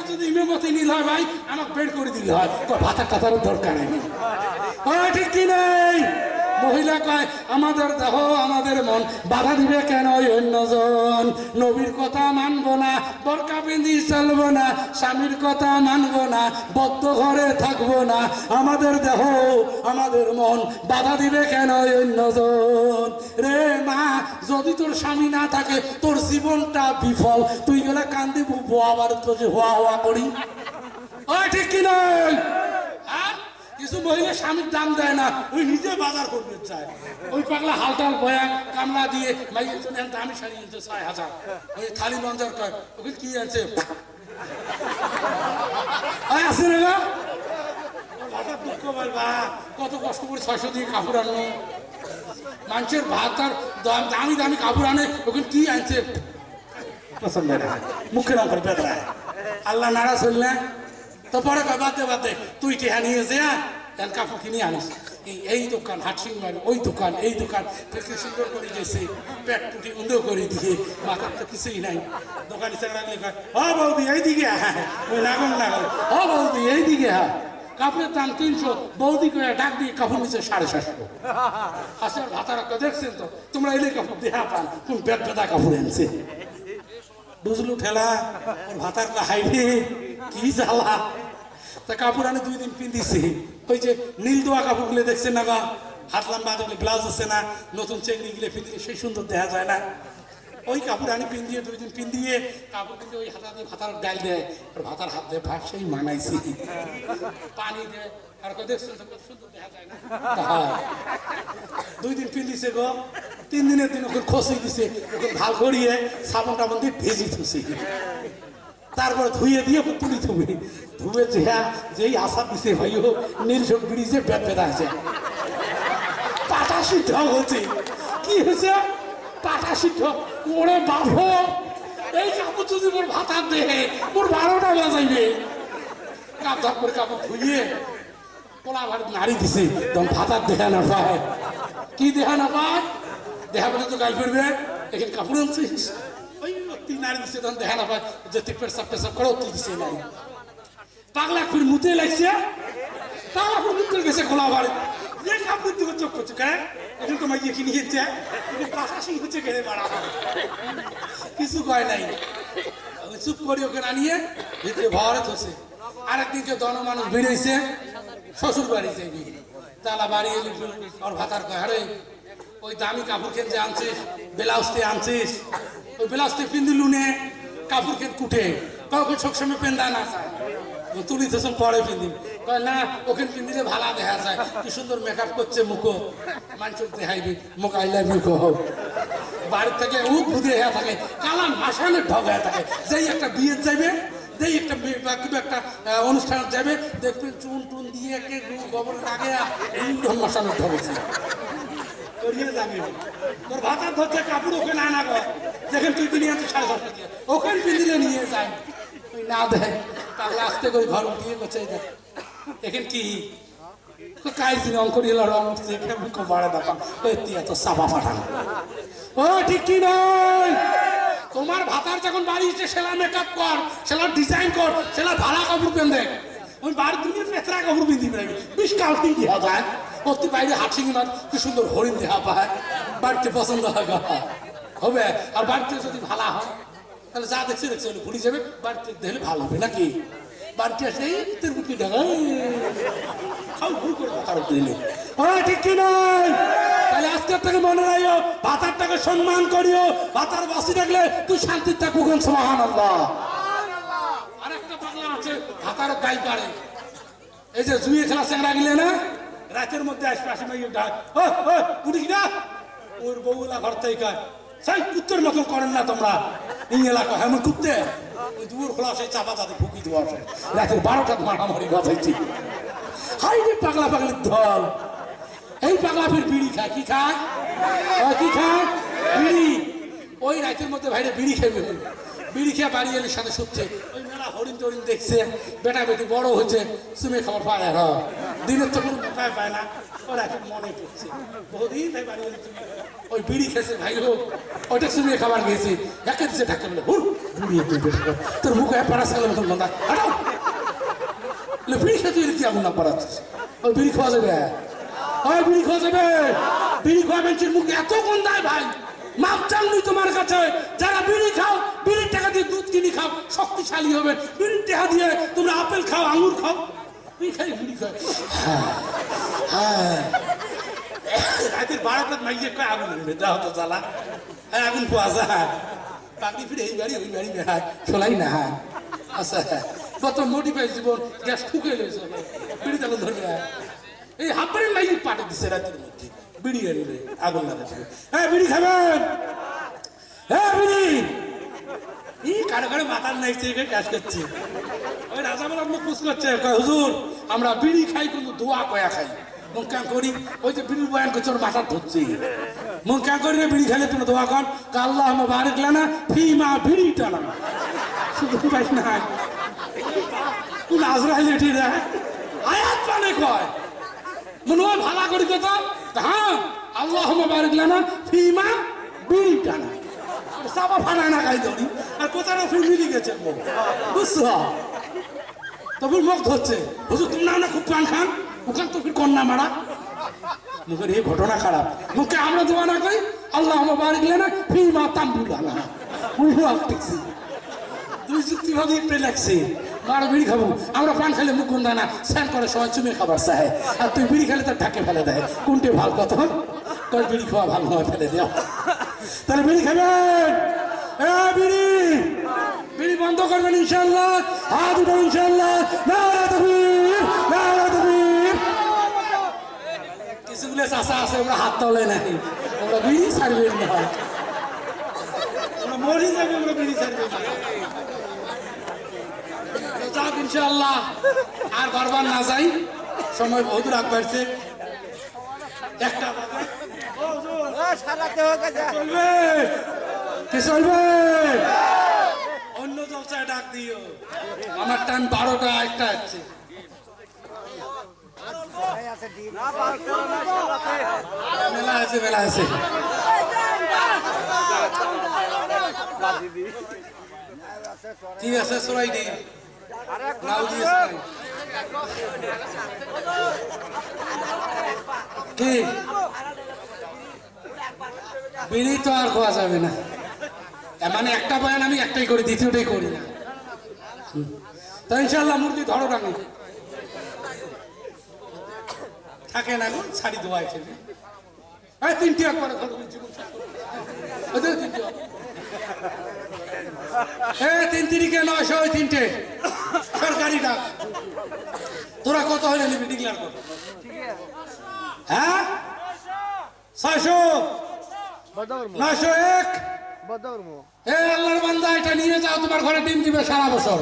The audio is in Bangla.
যদি ইমামতি নিল হয় ভাই আমাকে বের করে দিলে হয়, ভাতা টাতারও দরকার নেই। ঠিক কি নেই? মহিলা কয় আমাদের দেহ আমাদের মন বাধা দিবে কেন অন্যজন? নবীর কথা মানবো না, বোরকা পিন্ধি চলবো না, স্বামীর কথা মানবো না, বদ্ধ ঘরে থাকবো না, আমাদের দেহ আমাদের মন বাধা দিবে কেন অন্যজন? রে মা, যদি তোর স্বামী না থাকে তোর জীবনটা বিফল, তুই গেলে কান্দি বুবো আবার তো যে হওয়া হওয়া করি। ঠিক কি নয়? কিছু মহিলা স্বামীর দাম দেয় না, ওই নিজে বাজার করতে চায়। ওই পাগলা হালটাল বয়া কামলা দিয়ে মাইয়ের জন্য দামি শাড়ি নিতে ৬,০০০, ওই থালি মঞ্জার কয় ওখানে কি আছে আছে না ভাতার দুঃখ বলবা, কত কষ্ট করে ৬০০ দিয়ে কাপড় আনো, মানুষের ভাত আর দামি দামি কাপড় আনে, ওখানে কি আনছে পছন্দ না, মুখের অঙ্কর বেদরায় আল্লাহ নারাজ হইল না। তো পরে বাদে বাদে তুই টেহা নিয়েছে কাপড় কিনে আনিস, এই দোকান হাটসিং মারি, ওই দোকান এই দোকান থেকে সুন্দর করে গেছে, পেট টুটি উন্দো করে দিয়ে মাথার তো কিছুই নাই। দোকানি চাকরি কয় বৌদি এইদিকে ওই নাগম নাগম বৌদি এইদিকে কাপড়ের দাম ৩০০, বৌদি করে ডাক দিয়ে কাপড় নিচে ৭৫০। আসলে ভাতারা দেখছেন তো তোমরা এলে কাপড় দেহা পান কোন পেট বেদা কাপড় এনেছে, বুঝলু ঠেলা ওর ভাতার হাইবে কি জ্বালা। তা কাপড় আনে ২ দিন পিন্ধিছে, ওই যে নীল দোয়া কাপড় গুলো দেখছেন না গা, হাত লম্বা ব্লাউজ আছে না, নতুন চেংড়ি গুলো পিন্ধিলে সেই সুন্দর দেখা যায় না, ওই কাপড় আনি পিন্ধিয়ে ২ দিন পিন্ধিয়ে কাপড় কিন্তু ওই হাতা দিয়ে ভাতার ডাল দেয়, ওর ভাতার হাত দেয় ভাত সেই মানাইছি পানি দেয়, আর দেখছেন তো সুন্দর দেখা যায় না। ২ দিন পিন্ধিছে গো, ৩ দিনের দিন ওকে খসি দিছে, ওকে ভাল করিয়ে সাবন টাবন দিয়ে ভেজি থুছে, তারপরে ধুয়ে দিয়ে তুলি থুবে ধুয়ে যেই আশা দিছে ভাই নীল সব ব্রিজে বেদ বেদা আছে, পাটা সিদ্ধ হচ্ছে। কি হয়েছে? পাটা সিদ্ধ। ওরে বাবু, এই কাপড় যদি মোর ভাতার দেহে মোর ১২টা বাজাইবে। কাপড় করে কাপড় ধুইয়ে পোলা ভাড়ি নাড়ি দিছে, তখন ভাতার দেখা না পায়। কি দেখা না পায়? দেখা বলে তো গাল ফিরবে, এখানে কাপড় আনছিস, ওই নারী দিচ্ছে তখন দেখা না পায় যে পেশাব টেসাব করে দিচ্ছে নারী। পাগলা ফির মুতে লাগছে, পাগলা ফির মুতে গেছে খোলা বাড়ি, যে কাপড় দিকে চোখ করছে কেন এখন তোমার গিয়ে কিনে গেছে পাশাশি হচ্ছে কেড়ে বাড়া, কিছু কয় নাই, চুপ করে ওকে আনিয়ে ভিতরে ভরে থসে। আরেকদিনকে মানুষ বেরিয়েছে শ্বশুর বাড়ি যাইবি, তালা বাড়ি এলি ওর ভাতার কয় আরে ওই দামি কাপড় খেতে আনছিস, ব্লাউজতে আনছিস, ওই ব্লাউজতে পিন্দিলু নে কাপড় খেত কুটে কখন সবসময় পেন্দা না চায় তুলি তো পরে পিন্দিম, না ওখানে পিন্দিলে ভালো দেখা যায়, কি সুন্দর মেকআপ করছে মুখো মানুষ দেখাইবি মুখ আই লাভ ইউ কহ। বাড়ির থেকে উঠ বুঝে হয়ে থাকে, কালাম মাসানে ঢক হয়ে থাকে, যেই একটা বিয়ে যাইবে, যেই একটা কিন্তু একটা অনুষ্ঠান যাবে দেখবেন চুন টুন দিয়ে গোবর আগে এই মশানের ঢকেছে তোর ভাতার ধরছে কাপড় ওখানে আনা গো, দেখেন তুই কিনে আনছিস ৭৫০ দিয়ে, ওখানে পিন্দিলে নিয়ে যায়, তুই না দেখ তাহলে আসতে করে ঘর উঠিয়ে করছে এখানে কি কাজ দিন অঙ্করি এলো রং উঠছে বাড়ে দেখাম এত চাপা পাঠানো। ও ঠিক কি নয়? তোমার ভাতার যখন বাড়ি এসে সেলা মেকআপ কর, সেলা ডিজাইন কর, সেলা ভাড়া কাপড় পেন দেখ, ওই বাড়ির দুনিয়ার পেঁচড়া কাপড় পিন্দি রাখবি, বিশ কালটি দেওয়া যায়, অতি বাইরে হাটসিং মাছ কি সুন্দর হরিণ দেওয়া পায়, বাড়িতে পছন্দ হয় হবে, আর বাড়িতে যদি ভালো হয় তাহলে যা দেখছে দেখছে ঘুরে যাবে, বাড়িতে দেখলে ভালো হবে নাকি? বাড়িতে আসে তোর বুকি ঢাকা খাও ভুল করে ভাতার দিলে ঠিক কি নয়? তাহলে আজকের থেকে মনে রাখো ভাতারটাকে সম্মান করিও, ভাতার বাসি থাকলে তুই শান্তির থাকুকেন সুবহানাল্লাহ। আরেকটা পাগলা আছে ভাতারও গাই পারে, এই যে জুয়ে খেলা চ্যাংরা গিলে না রাতের মধ্যে আসবে আসে ডাক উঠিস না, ওর বউলা ঘর থেকে সেই কুত্তের মতন করেন না তোমরা এই এলাকা এমন কুত্তে ওই দুপুর খোলা সেই চাপা তাদের ফুকি দেওয়া আসে রাতের ১২টা মারামারি গজাইছি। হাই রে পাগলা পাগলির দল, এই পাগলা ফির বিড়ি খায়, কি খায়? কি খায়? বিড়ি। ওই রাতের মধ্যে ভাইরে বিড়ি খেয়ে বিড়ি খেয়ে বাড়ি এলে সাথে শুচ্ছে, ওই মেলা হরিণ টরিণ দেখছে, বেটা বেটি বড় হয়েছে, চুমে খাবার পায় আর দিনের তো কোনো উপায় পায় না, ও রাতে মনে পড়ছে বহুদিন তাই বাড়ি এলে ওই বিড়ি খেয়েছে ভাই হোক ওইটা শুনিয়ে খাবার খেয়েছে একে দিচ্ছে ঢাকা বলে হুর বুড়িয়ে তুই তোর মুখে প্যারাসিটামলের মতন গন্ধা হাঁটাও বিড়ি খেতে কি আগুন না পড়াচ্ছিস ওই বিড়ি খাওয়া যাবে ওই বিড়ি খাওয়া যাবে বিড়ি খাওয়া বেঞ্চের মুখে এত গন্ধায় ভাই মাপ চালনি তোমার কাছে যারা বিড়ি খাও বিড়ির টাকা দিয়ে দুধ কিনে খাও শক্তিশালী হবে বিড়ির টাকা দিয়ে তোমরা আপেল খাও আঙুর খাও বিড়ি খাই বিড়ি খাও রাতের 12টার মাইকে কয় আগুন নেবে যা হতো জ্বালা হ্যাঁ আগুন পাওয়া যায় পাগড়ি ফিরে এই বাড়ি ওই বাড়ি বেড়ায় চলাই না হ্যাঁ আচ্ছা কত মডিফাই জীবন গ্যাস ঠুকে লেছে বিড়ি চালু ধরবে এই হাফারের মাইকে পাঠে দিচ্ছে রাতের মধ্যে বিড়ি আনবে আগুন লাগাচ্ছে হ্যাঁ বিড়ি খাবেন হ্যাঁ বিড়ি এই কারো কারো মাথার নাইছে গ্যাস করছে ওই রাজা বলে মুখ পুষ করছে হুজুর আমরা বিড়ি খাই কিন্তু দোয়া কয়া খাই মন ক্যাং করি ওই যে বিড়ি বয়ান করছে ওর মাথা ধরছে মন ক্যাং করি না বিড়ি খেলে তুমি দোয়া কর আল্লাহ আমার বারেক লানা ফি মা বিড়ি টানা শুধু পাইস না কোন আজরাইল এটি রে আয়াত মানে কয় মনে হয় ভালা করি কথা হ্যাঁ আল্লাহ আমার বারেক লানা ফি মা বিড়ি টানা চাপা ফানা না খাই ধরি আর কোথাও ফির মিলি গেছে বুঝছো তবে মুখ ধরছে হুজুর তুমি না খুব পান খান ওখান তো ফির কন্যা মারা মুখের এই ঘটনা খারাপ মুখে আমরা দোয়া না করি আল্লাহ আমার বারেক লানা ফি মা তাম্বুলা না উইও আসতেছি দুই যুক্তি ভাবে একটা লাগছে মার বিড়ি খাবো আমরা পান খেলে মুখ গন্ধা না স্নান করে সবাই চুমে খাবার চায় আর তুই বিড়ি খেলে তার ঢাকে ফেলে দেয় কোনটি ভাল কথা তোর বিড়ি খাওয়া ভালো নয় ফেলে দেওয়া তাহলে বিড়ি খাবেন বিড়ি বিড়ি বন্ধ করবেন ইনশাল্লাহ হাত উঠান ইনশাল্লাহ নারা তাকবীর নারা তাকবীর কিছুগুলো চাষা আছে আমরা হাত তোলে নাই আমরা বিড়ি ছাড়বেন না আমরা মরি যাবে আমরা বিড়ি ছাড়বেন না যাক ইনশাআল্লাহ আর বারবার না যাই সময় বহুত রাত বাড়ছে একটা চলবে কে চলবে অন্য জলসায় ডাক দিও আমার টাইম 12টা একটা আছে মেলা আছে মেলা আছে ঠিক আছে সরাই দিই কি বিড়ি তো আর খাওয়া যাবে না মানে একটা বয়ান আমি একটাই করি দ্বিতীয়টাই করি না তো ইনশাল্লাহ মুরগি ধরো টাকা থাকে না গো শাড়ি ধোয়াই খেলে তিনটি একবারে ধরো তিন তিরিকে 900 ওই তিনটে সরকারি ডাক তোরা কত হয়ে নিবি ডিক্লার কর হ্যাঁ 600 901 আল্লাহর বান্দা এটা নিয়ে যাও তোমার ঘরে ডিম দিবে সারা বছর